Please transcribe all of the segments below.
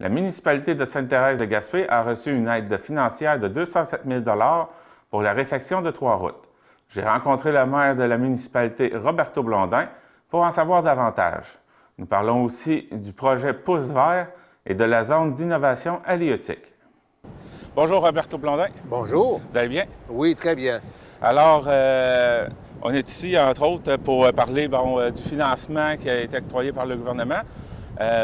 La municipalité de Sainte-Thérèse-de-Gaspé a reçu une aide financière de 207 000 $ pour la réfection de 3 routes. J'ai rencontré le maire de la municipalité, Roberto Blondin, pour en savoir davantage. Nous parlons aussi du projet Pouce vert et de la zone d'innovation halieutique. Bonjour Roberto Blondin. Bonjour. Vous allez bien? Oui, très bien. Alors, on est ici, entre autres, pour parler du financement qui a été octroyé par le gouvernement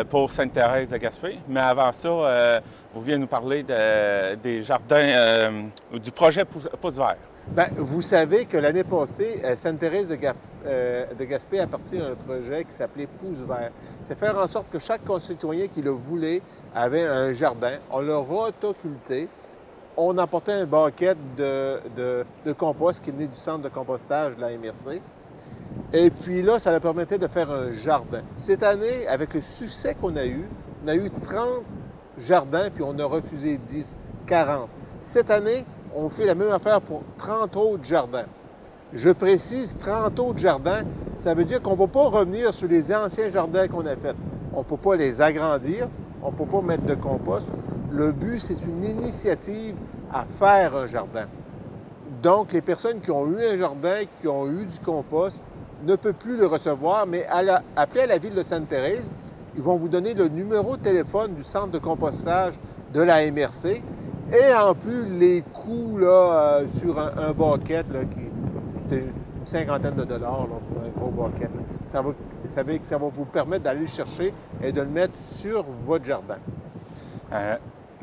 pour Sainte-Thérèse-de-Gaspé. Mais avant ça, vous venez nous parler des jardins, du projet Pouce vert. Bien, vous savez que l'année passée, Sainte-Thérèse-de-Gaspé a parti à un projet qui s'appelait Pouce vert. C'est faire en sorte que chaque concitoyen qui le voulait avait un jardin. On l'a rotocculté. On apportait un baquet de compost qui venait du centre de compostage de la MRC. Et puis là, ça leur permettait de faire un jardin. Cette année, avec le succès qu'on a eu, on a eu 30 jardins, puis on a refusé 10, 40. Cette année, on fait la même affaire pour 30 autres jardins. Je précise, 30 autres jardins, ça veut dire qu'on ne peut pas revenir sur les anciens jardins qu'on a faits. On ne peut pas les agrandir, on ne peut pas mettre de compost. Le but, c'est une initiative à faire un jardin. Donc, les personnes qui ont eu un jardin, qui ont eu du compost, ne peuvent plus le recevoir, mais appelez à la ville de Sainte-Thérèse, ils vont vous donner le numéro de téléphone du centre de compostage de la MRC. Et en plus, les coûts là, sur un baquet, c'était une cinquantaine de dollars là, pour un gros baquet. Ça va vous permettre d'aller le chercher et de le mettre sur votre jardin.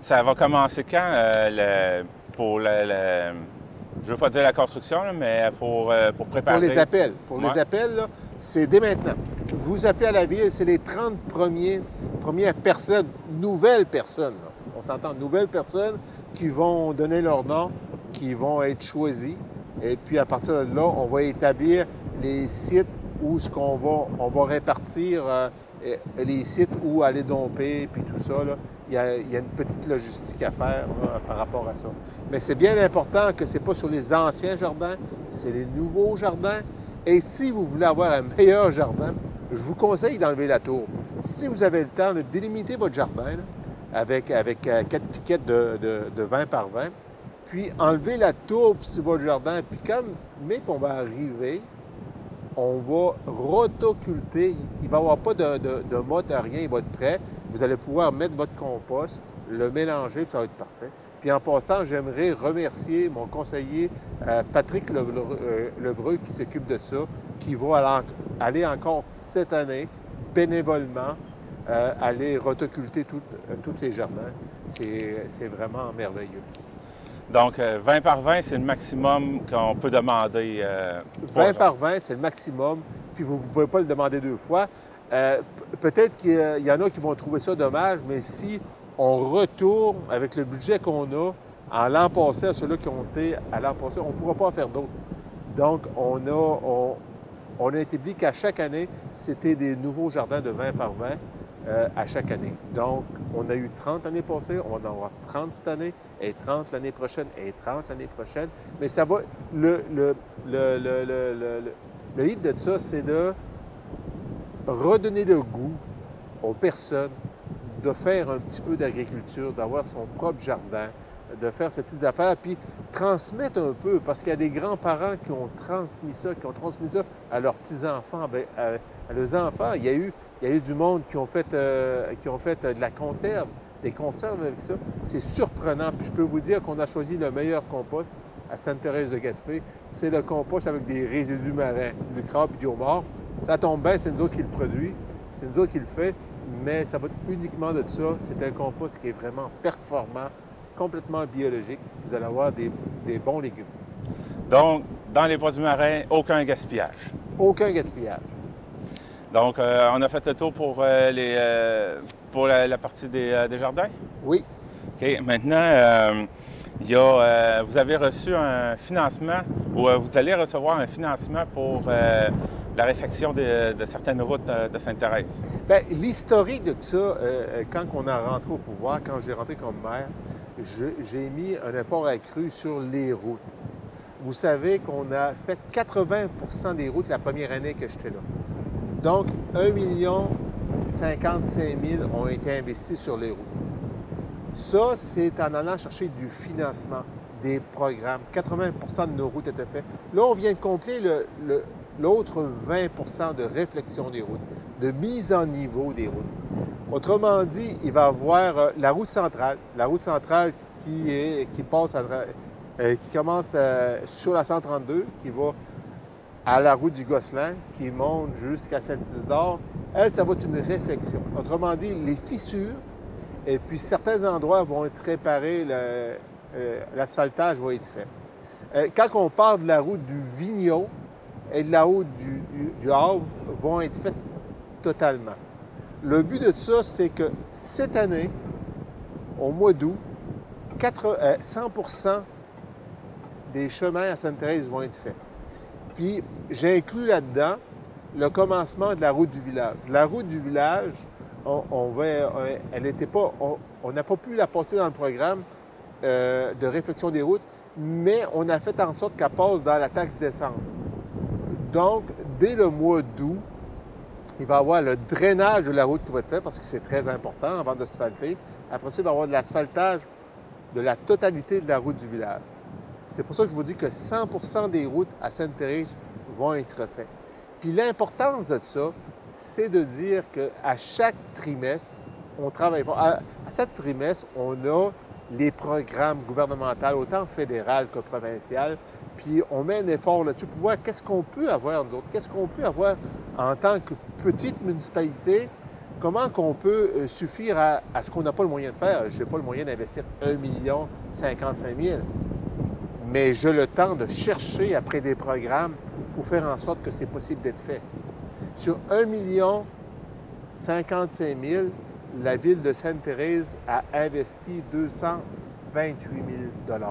Ça va commencer quand pour je ne veux pas dire la construction, là, mais pour préparer? Pour les appels. Ouais. Les appels, c'est dès maintenant. Vous appelez à la ville, c'est les 30 premières personnes, nouvelles personnes. Là. On s'entend, nouvelles personnes qui vont donner leur nom, qui vont être choisies. Et puis, à partir de là, on va établir les sites où on va répartir les sites où aller domper, puis tout ça. Là. Il y a une petite logistique à faire là, par rapport à ça. Mais c'est bien important que ce n'est pas sur les anciens jardins, c'est les nouveaux jardins. Et si vous voulez avoir un meilleur jardin, je vous conseille d'enlever la tourbe. Si vous avez le temps de délimiter votre jardin là, avec 4 piquettes de 20 par 20, puis enlever la tourbe sur votre jardin, puis mais qu'on va arriver, on va rotocculter. Il ne va y avoir pas de motte, rien, il va être prêt. Vous allez pouvoir mettre votre compost, le mélanger, puis ça va être parfait. Puis en passant, j'aimerais remercier mon conseiller Patrick Lebreu qui s'occupe de ça, qui va aller encore cette année, bénévolement, aller rotocculter tous les jardins. C'est vraiment merveilleux. Donc, 20 par 20, c'est le maximum qu'on peut demander. 20 par 20, c'est le maximum, puis vous ne pouvez pas le demander 2 fois. Peut-être qu'il y en a qui vont trouver ça dommage, mais si on retourne avec le budget qu'on a en l'an passé à ceux-là qui ont été à l'an passé, on ne pourra pas en faire d'autres. Donc, on a établi qu'à chaque année, c'était des nouveaux jardins de 20 par 20 à chaque année. Donc, on a eu 30 l'année passée, on va en avoir 30 cette année, et 30 l'année prochaine, et 30 l'année prochaine. Mais ça va... Le hit de ça, c'est de redonner le goût aux personnes de faire un petit peu d'agriculture, d'avoir son propre jardin, de faire ces petites affaires, puis transmettre un peu, parce qu'il y a des grands-parents qui ont transmis ça à leurs petits-enfants, à leurs enfants. Il y a eu du monde qui ont fait de la conserve, des conserves avec ça. C'est surprenant, puis je peux vous dire qu'on a choisi le meilleur compost à Sainte-Thérèse-de-Gaspé. C'est le compost avec des résidus marins, du crabe et du homard. Ça tombe bien, c'est nous autres qui le produit, c'est nous autres qui le fait, mais ça va être uniquement de ça. C'est un compost qui est vraiment performant, complètement biologique. Vous allez avoir des bons légumes. Donc, dans les produits marins, aucun gaspillage? Aucun gaspillage. Donc, on a fait le tour pour la partie des jardins? Oui. OK. Maintenant, vous avez reçu un financement, ou vous allez recevoir un financement pour la réfection de certaines routes de Sainte-Thérèse. Bien, l'historique de ça, quand on a rentré au pouvoir, quand j'ai rentré comme maire, j'ai mis un effort accru sur les routes. Vous savez qu'on a fait 80 des routes la première année que j'étais là. Donc, 1 55 000 ont été investis sur les routes. Ça, c'est en allant chercher du financement, des programmes. 80 de nos routes étaient faites. Là, on vient de compléter l'autre 20 de réflexion des routes, de mise en niveau des routes. Autrement dit, il va y avoir la route centrale qui passe qui commence sur la 132, qui va à la route du Gosselin, qui monte jusqu'à Saint-Isidore. Elle, ça va être une réflexion. Autrement dit, les fissures, et puis certains endroits vont être réparés, l'asphaltage va être fait. Quand on parle de la route du Vigneault et de la route du Havre, vont être faites totalement. Le but de ça, c'est que cette année, au mois d'août, 100% des chemins à Sainte-Thérèse vont être faits. Puis, j'inclus là-dedans le commencement de la route du village. La route du village, elle n'était pas, on n'a pas pu la passer dans le programme de réflexion des routes, mais on a fait en sorte qu'elle passe dans la taxe d'essence. Donc, dès le mois d'août, il va y avoir le drainage de la route qui va être fait parce que c'est très important avant de asphalter. Après ça, il va y avoir de l'asphaltage de la totalité de la route du village. C'est pour ça que je vous dis que 100% des routes à Sainte-Thérèse vont être faites. Puis l'importance de ça, c'est de dire qu'à chaque trimestre, on travaille fort. À chaque trimestre, on a les programmes gouvernementaux, autant fédéral que provincial, puis on met un effort là-dessus pour voir qu'est-ce qu'on peut avoir d'autre, qu'est-ce qu'on peut avoir en tant que petite municipalité, comment qu'on peut suffire à ce qu'on n'a pas le moyen de faire. Je n'ai pas le moyen d'investir 1 55 000 000, mais j'ai le temps de chercher après des programmes pour faire en sorte que c'est possible d'être fait. Sur 1 55 000 000, la ville de Sainte-Thérèse a investi 228 000 $.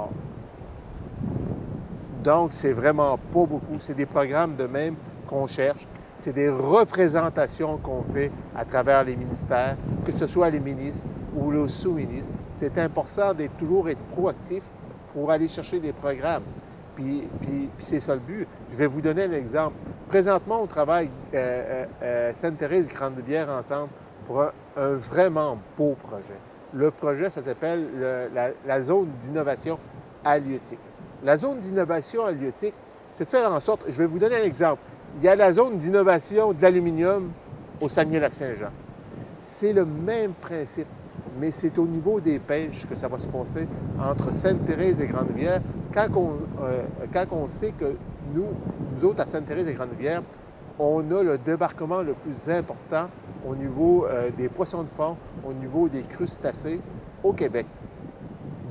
Donc, c'est vraiment pas beaucoup. C'est des programmes de même qu'on cherche. C'est des représentations qu'on fait à travers les ministères, que ce soit les ministres ou les sous-ministres. C'est important d'être toujours proactif pour aller chercher des programmes. Puis c'est ça le but. Je vais vous donner un exemple. Présentement, on travaille Sainte-Thérèse-Grande-Rivière ensemble pour un vraiment beau projet. Le projet, ça s'appelle la zone d'innovation halieutique. La zone d'innovation halieutique, c'est de faire en sorte, je vais vous donner un exemple. Il y a la zone d'innovation de l'aluminium au Saguenay-Lac-Saint-Jean. C'est le même principe, mais c'est au niveau des pêches que ça va se passer entre Sainte-Thérèse et Grande-Rivière. Quand on sait que nous autres, à Sainte-Thérèse et Grande-Rivière, on a le débarquement le plus important au niveau des poissons de fond, au niveau des crustacés au Québec.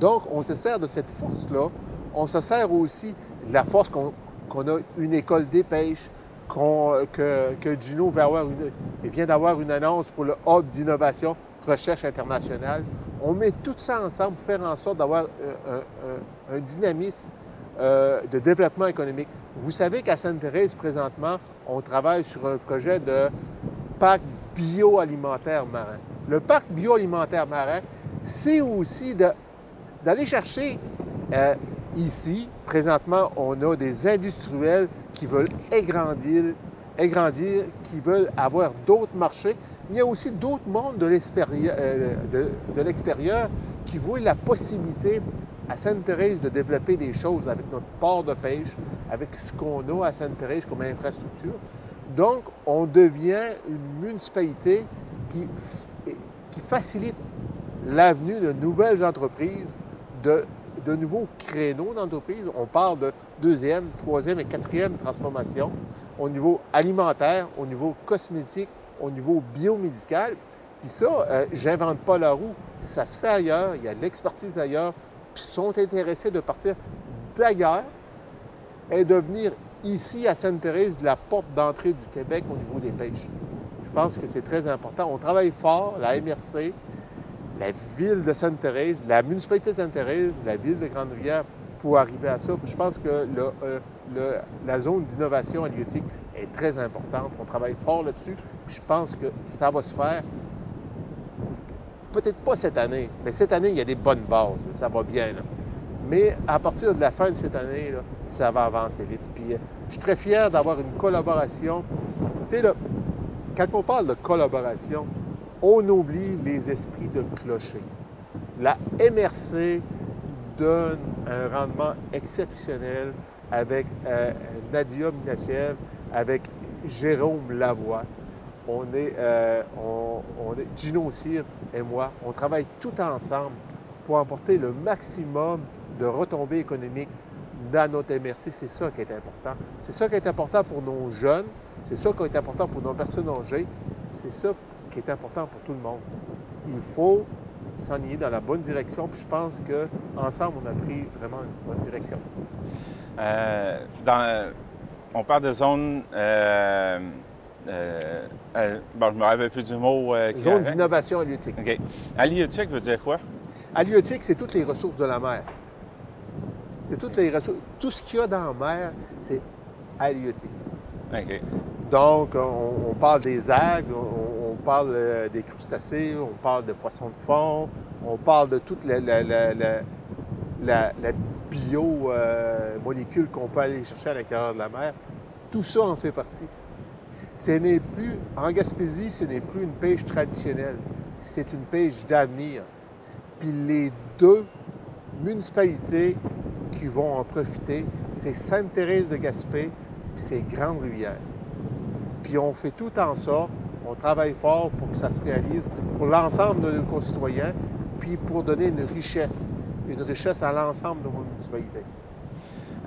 Donc, on se sert de cette force-là. On se sert aussi de la force qu'on a une école des pêches, que Gino vient d'avoir une annonce pour le Hub d'innovation recherche internationale. On met tout ça ensemble pour faire en sorte d'avoir un dynamisme de développement économique. Vous savez qu'à Sainte-Thérèse, présentement, on travaille sur un projet de parc bioalimentaire marin. Le parc bioalimentaire marin, c'est aussi d'aller chercher ici, présentement, on a des industriels qui veulent agrandir, qui veulent avoir d'autres marchés. Il y a aussi d'autres mondes de l'extérieur qui voient la possibilité à Sainte-Thérèse de développer des choses avec notre port de pêche, avec ce qu'on a à Sainte-Thérèse comme infrastructure. Donc, on devient une municipalité qui facilite l'avenue de nouvelles entreprises, de nouveaux créneaux d'entreprise. On parle de deuxième, troisième et quatrième transformation au niveau alimentaire, au niveau cosmétique, au niveau biomédical. Puis ça, j'invente pas la roue. Ça se fait ailleurs, il y a de l'expertise ailleurs, puis ils sont intéressés de partir d'ailleurs et de venir ici à Sainte-Thérèse, la porte d'entrée du Québec au niveau des pêches. Je pense que c'est très important. On travaille fort, la MRC, la ville de Sainte-Thérèse, la municipalité de Sainte-Thérèse, la ville de Grande-Rivière pour arriver à ça. Puis je pense que la zone d'innovation halieutique est très importante. On travaille fort là-dessus. Puis je pense que ça va se faire, peut-être pas cette année, mais cette année, il y a des bonnes bases. Là, ça va bien. Là. Mais à partir de la fin de cette année, là, ça va avancer vite. Puis je suis très fier d'avoir une collaboration. Tu sais, là, quand on parle de collaboration, on oublie les esprits de clocher. La MRC donne un rendement exceptionnel avec Nadia Minachiev, avec Jérôme Lavoie. Gino Cyr et moi, on travaille tout ensemble pour apporter le maximum de retombées économiques dans notre MRC. C'est ça qui est important. C'est ça qui est important pour nos jeunes, c'est ça qui est important pour nos personnes âgées, c'est ça qui est important pour tout le monde. Il faut s'enligner dans la bonne direction, puis je pense qu'ensemble, on a pris vraiment une bonne direction. On parle de zone... bon, je me rappelle plus du mot. Zone d'innovation halieutique. OK. Halieutique veut dire quoi? Halieutique, c'est toutes les ressources de la mer. C'est toutes les ressources. Tout ce qu'il y a dans la mer, c'est halieutique. OK. Donc, on parle des algues, on parle des crustacés, on parle de poissons de fond, on parle de toute la biomolécule qu'on peut aller chercher à l'intérieur de la mer. Tout ça en fait partie. En Gaspésie, ce n'est plus une pêche traditionnelle, c'est une pêche d'avenir. Puis les deux municipalités qui vont en profiter, c'est Sainte-Thérèse de Gaspé et c'est Grande-Rivière. Puis on fait tout en sorte, on travaille fort pour que ça se réalise pour l'ensemble de nos concitoyens, puis pour donner une richesse à l'ensemble de nos municipalités.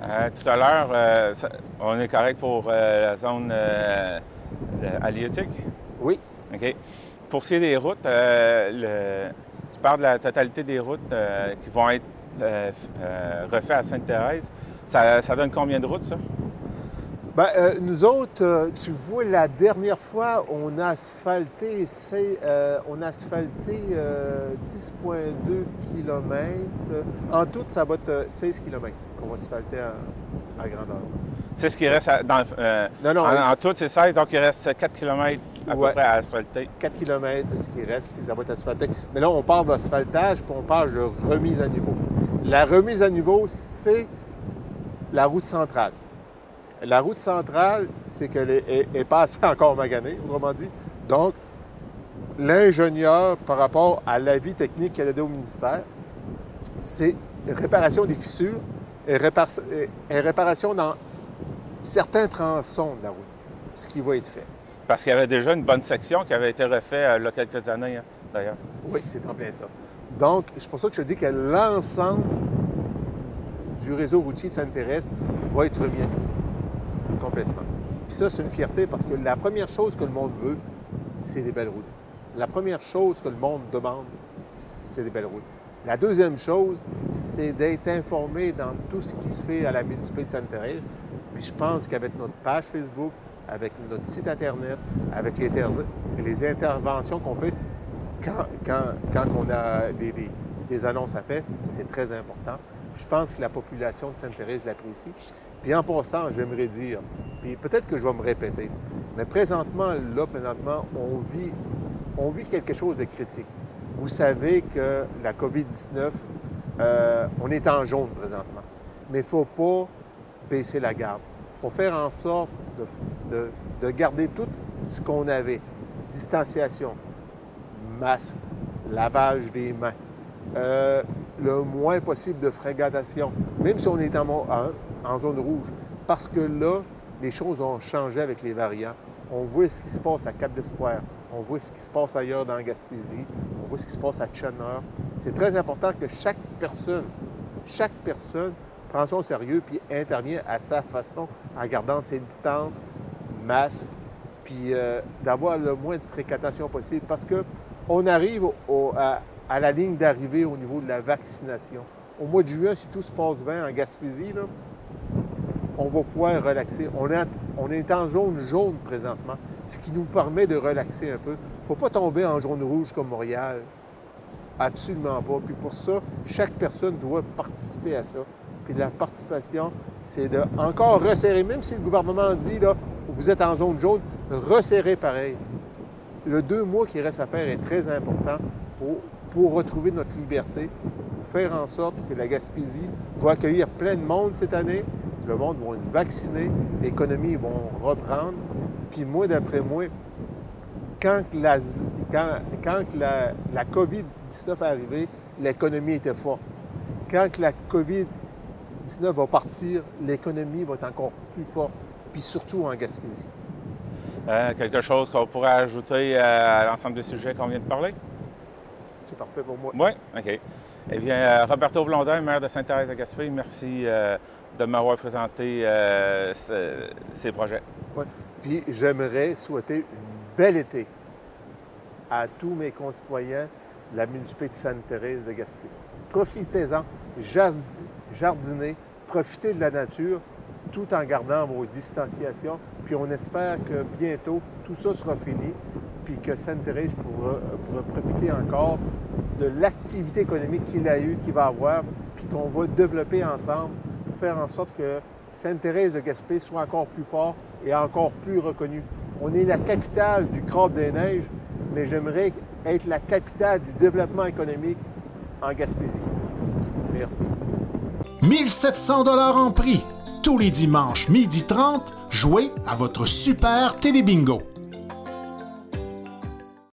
Tout à l'heure, on est correct pour la zone halieutique? Oui. OK. Pour ce qui est des routes, tu parles de la totalité des routes qui vont être refaites à Sainte-Thérèse. Ça donne combien de routes, ça? Bien, nous autres, tu vois, la dernière fois, on a asphalté 10,2 km. En tout, ça va être 16 km qu'on va asphalter à grandeur. C'est ce qui reste en tout, c'est 16, donc il reste 4 km à peu près à asphalter. 4 km, ce qui reste, ça va être asphalté. Mais là, on parle d'asphaltage, puis on parle de remise à niveau. La remise à niveau, c'est la route centrale. La route centrale, c'est qu'elle est pas assez encore maganée, autrement dit. Donc, l'ingénieur, par rapport à l'avis technique qu'elle a donné au ministère, c'est réparation des fissures et réparation dans certains tronçons de la route, ce qui va être fait. Parce qu'il y avait déjà une bonne section qui avait été refaite il y a quelques années, hein, d'ailleurs. Oui, c'est en plein ça. Donc, c'est pour ça que je dis que l'ensemble du réseau routier de Sainte-Thérèse va être remis à niveau. Complètement. Puis ça, c'est une fierté parce que la première chose que le monde veut, c'est des belles routes. La première chose que le monde demande, c'est des belles routes. La deuxième chose, c'est d'être informé dans tout ce qui se fait à la municipalité de Sainte-Thérèse. Puis je pense qu'avec notre page Facebook, avec notre site Internet, avec les interventions qu'on fait quand on a des annonces à faire, c'est très important. Je pense que la population de Sainte-Thérèse l'apprécie. Puis en passant, j'aimerais dire, puis peut-être que je vais me répéter, mais présentement, on vit quelque chose de critique. Vous savez que la COVID-19, on est en jaune présentement, mais il ne faut pas baisser la garde. Il faut faire en sorte de garder tout ce qu'on avait. Distanciation, masque, lavage des mains, le moins possible de fréquentation, même si on est en zone rouge. Parce que là, les choses ont changé avec les variants. On voit ce qui se passe à Cap-d'Espoir, on voit ce qui se passe ailleurs dans Gaspésie, on voit ce qui se passe à Tcherneur. C'est très important que chaque personne prend ça au sérieux puis intervient à sa façon en gardant ses distances, masque, puis d'avoir le moins de fréquentation possible. Parce qu'on arrive à la ligne d'arrivée au niveau de la vaccination. Au mois de juin, si tout se passe bien en Gaspésie, là, on va pouvoir relaxer. On est en jaune présentement, ce qui nous permet de relaxer un peu. Il ne faut pas tomber en jaune rouge comme Montréal. Absolument pas. Puis pour ça, chaque personne doit participer à ça. Puis la participation, c'est de encore resserrer, même si le gouvernement dit, là, vous êtes en zone jaune, resserrer pareil. Le 2 mois qui reste à faire est très important pour retrouver notre liberté, pour faire en sorte que la Gaspésie va accueillir plein de monde cette année. Le monde va être vacciné, l'économie va reprendre. Puis moi, d'après moi, quand la COVID-19 est arrivée, l'économie était forte. Quand la COVID-19 va partir, l'économie va être encore plus forte, puis surtout en Gaspésie. Quelque chose qu'on pourrait ajouter à l'ensemble des sujets qu'on vient de parler? C'est parfait pour moi. Oui, OK. Eh bien, Roberto Blondin, maire de Sainte-Thérèse de Gaspé, merci de m'avoir présenté ces projets. Oui. Puis j'aimerais souhaiter une belle été à tous mes concitoyens de la municipalité de Sainte-Thérèse de Gaspé. Profitez-en, jardinez, profitez de la nature tout en gardant vos distanciations. Puis on espère que bientôt tout ça sera fini, puis que Sainte-Thérèse pourra profiter encore de l'activité économique qu'il a eue, qu'il va avoir, puis qu'on va développer ensemble pour faire en sorte que Sainte-Thérèse de Gaspé soit encore plus fort et encore plus reconnu. On est la capitale du Crabe des Neiges, mais j'aimerais être la capitale du développement économique en Gaspésie. Merci. 1 700 $ en prix. Tous les dimanches, 12h30, jouez à votre super télébingo.